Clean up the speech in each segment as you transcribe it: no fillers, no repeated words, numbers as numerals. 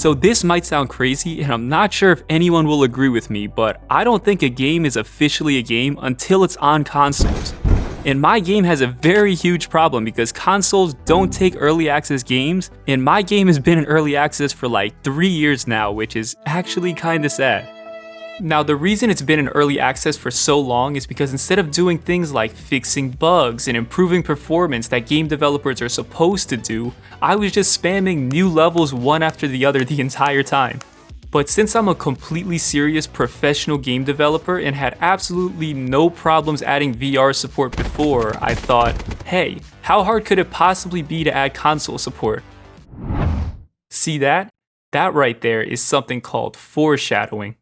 So this might sound crazy, and I'm not sure if anyone will agree with me, but I don't think a game is officially a game until it's on consoles. And my game has a very huge problem because consoles don't take early access games, and my game has been in early access for like 3 years now, which is actually kinda sad. Now, the reason it's been in early access for so long is because instead of doing things like fixing bugs and improving performance that game developers are supposed to do, I was just spamming new levels one after the other the entire time. But since I'm a completely serious professional game developer and had absolutely no problems adding VR support before, I thought, hey, how hard could it possibly be to add console support? See that? That right there is something called foreshadowing.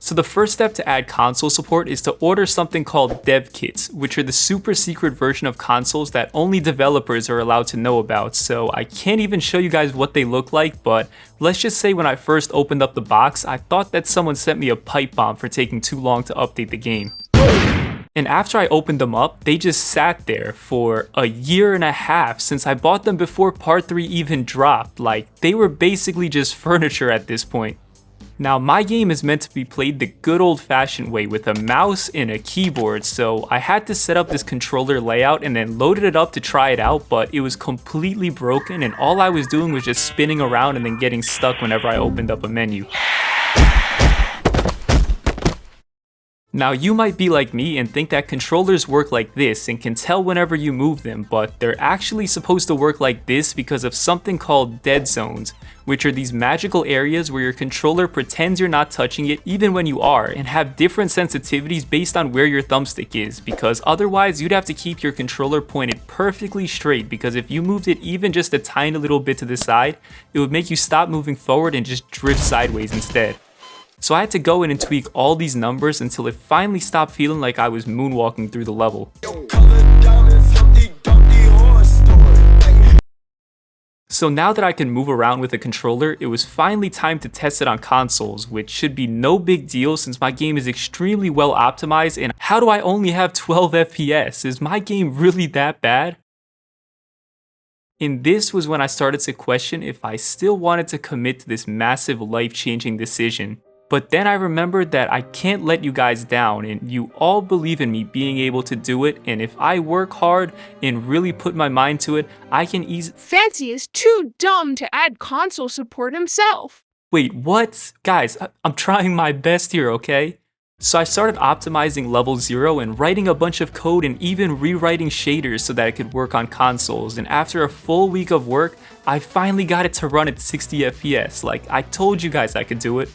So the first step to add console support is to order something called dev kits, which are the super secret version of consoles that only developers are allowed to know about. So I can't even show you guys what they look like, but let's just say when I first opened up the box, I thought that someone sent me a pipe bomb for taking too long to update the game. And after I opened them up, they just sat there for a year and a half since I bought them before Part 3 even dropped. Like, they were basically just furniture at this point. Now, my game is meant to be played the good old-fashioned way with a mouse and a keyboard, so I had to set up this controller layout and then loaded it up to try it out, but it was completely broken and all I was doing was just spinning around and then getting stuck whenever I opened up a menu. Now, you might be like me and think that controllers work like this and can tell whenever you move them, but they're actually supposed to work like this because of something called dead zones, which are these magical areas where your controller pretends you're not touching it even when you are, and have different sensitivities based on where your thumbstick is, because otherwise you'd have to keep your controller pointed perfectly straight, because if you moved it even just a tiny little bit to the side, it would make you stop moving forward and just drift sideways instead. So I had to go in and tweak all these numbers until it finally stopped feeling like I was moonwalking through the level. So now that I can move around with a controller, it was finally time to test it on consoles, which should be no big deal since my game is extremely well optimized. And how do I only have 12 FPS? Is my game really that bad? And this was when I started to question if I still wanted to commit to this massive life-changing decision. But then I remembered that I can't let you guys down, and you all believe in me being able to do it, and if I work hard and really put my mind to it, I can easily— Fancy is too dumb to add console support himself. Wait, what? Guys, I'm trying my best here, okay? So I started optimizing level 0 and writing a bunch of code and even rewriting shaders so that it could work on consoles, and after a full week of work, I finally got it to run at 60 FPS, like I told you guys I could do it.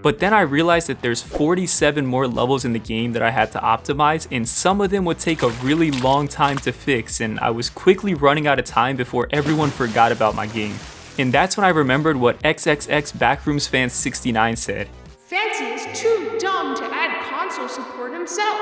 But then I realized that there's 47 more levels in the game that I had to optimize, and some of them would take a really long time to fix, and I was quickly running out of time before everyone forgot about my game. And that's when I remembered what XXX Backrooms fan 69 said. Fancy is too dumb to add console support himself.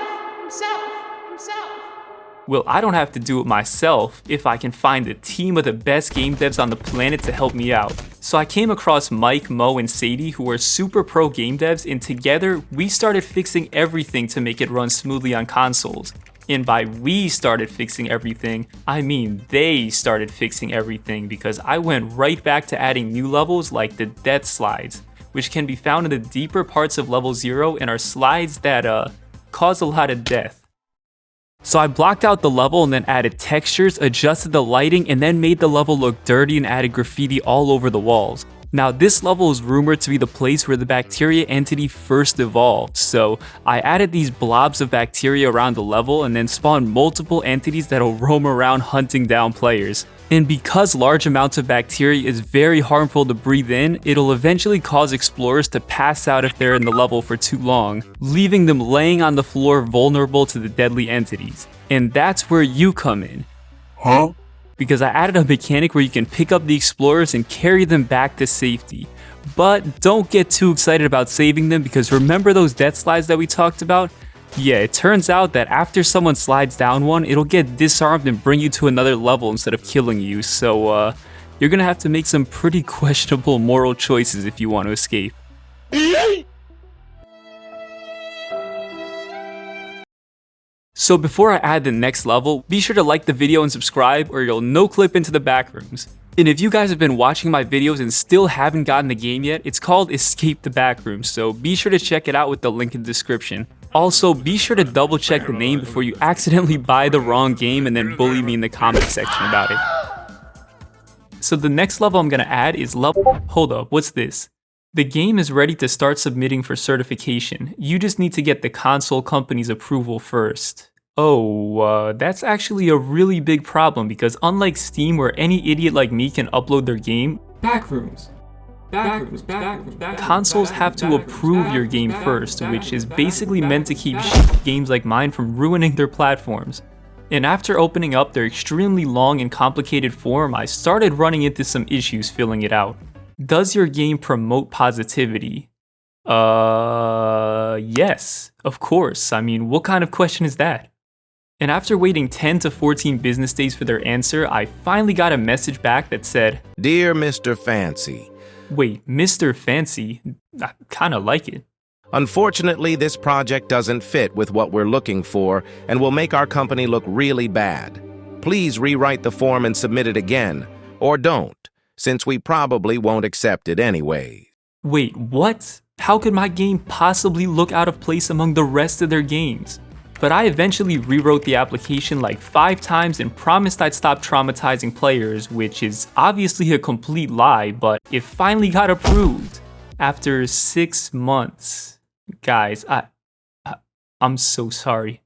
Well, I don't have to do it myself if I can find a team of the best game devs on the planet to help me out. So I came across Mike, Mo, and Sadie, who are super pro game devs, and together we started fixing everything to make it run smoothly on consoles. And by we started fixing everything, I mean they started fixing everything, because I went right back to adding new levels like the death slides, which can be found in the deeper parts of level 0 and are slides that cause a lot of death. So I blocked out the level and then added textures, adjusted the lighting, and then made the level look dirty and added graffiti all over the walls. Now this level is rumored to be the place where the bacteria entity first evolved, so I added these blobs of bacteria around the level and then spawned multiple entities that'll roam around hunting down players. And because large amounts of bacteria is very harmful to breathe in, it'll eventually cause explorers to pass out if they're in the level for too long, leaving them laying on the floor vulnerable to the deadly entities. And that's where you come in. Huh? Because I added a mechanic where you can pick up the explorers and carry them back to safety. But don't get too excited about saving them, because remember those death slides that we talked about? Yeah, it turns out that after someone slides down one, it'll get disarmed and bring you to another level instead of killing you, so you're gonna have to make some pretty questionable moral choices if you want to escape. So before I add the next level, be sure to like the video and subscribe or you'll no clip into the Backrooms. And if you guys have been watching my videos and still haven't gotten the game yet, it's called Escape the Backrooms, so be sure to check it out with the link in the description. Also, be sure to double check the name before you accidentally buy the wrong game and then bully me in the comment section about it. So the next level I'm gonna add is level... Hold up, what's this? The game is ready to start submitting for certification. You just need to get the console company's approval first. Oh, that's actually a really big problem because unlike Steam where any idiot like me can upload their game, Backrooms, consoles have to approve your game first, which is basically meant to keep games like mine from ruining their platforms. And after opening up their extremely long and complicated form, I started running into some issues filling it out. Does your game promote positivity? Yes, of course. I mean, what kind of question is that? And after waiting 10 to 14 business days for their answer, I finally got a message back that said, "Dear Mr. Fancy." Wait, Mr. Fancy? I kinda like it. "Unfortunately, this project doesn't fit with what we're looking for and will make our company look really bad. Please rewrite the form and submit it again, or don't, since we probably won't accept it anyway." Wait, what? How could my game possibly look out of place among the rest of their games? But I eventually rewrote the application like 5 times and promised I'd stop traumatizing players, which is obviously a complete lie, but it finally got approved after 6 months. Guys, I'm so sorry.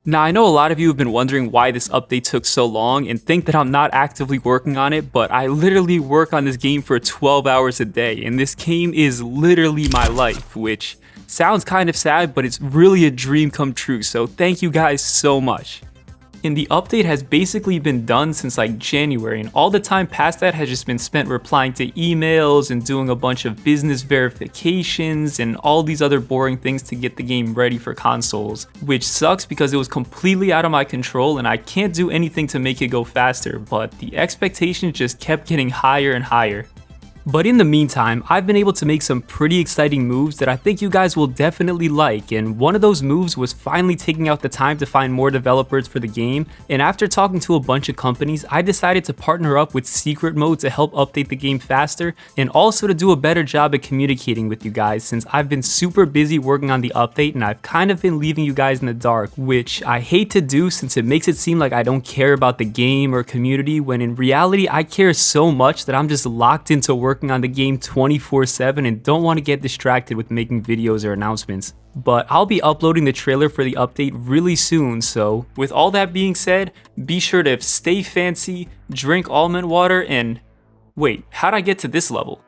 Now, I know a lot of you have been wondering why this update took so long and think that I'm not actively working on it, but I literally work on this game for 12 hours a day, and this game is literally my life, which sounds kind of sad, but it's really a dream come true, so thank you guys so much. And the update has basically been done since like January, and all the time past that has just been spent replying to emails and doing a bunch of business verifications and all these other boring things to get the game ready for consoles, which sucks because it was completely out of my control and I can't do anything to make it go faster, but the expectations just kept getting higher and higher. But in the meantime, I've been able to make some pretty exciting moves that I think you guys will definitely like, and one of those moves was finally taking out the time to find more developers for the game, and after talking to a bunch of companies, I decided to partner up with Secret Mode to help update the game faster, and also to do a better job at communicating with you guys since I've been super busy working on the update and I've kind of been leaving you guys in the dark, which I hate to do since it makes it seem like I don't care about the game or community, when in reality I care so much that I'm just locked into working on the game 24/7 and don't want to get distracted with making videos or announcements. But I'll be uploading the trailer for the update really soon, so with all that being said, be sure to stay fancy, drink almond water, and wait, how'd I get to this level?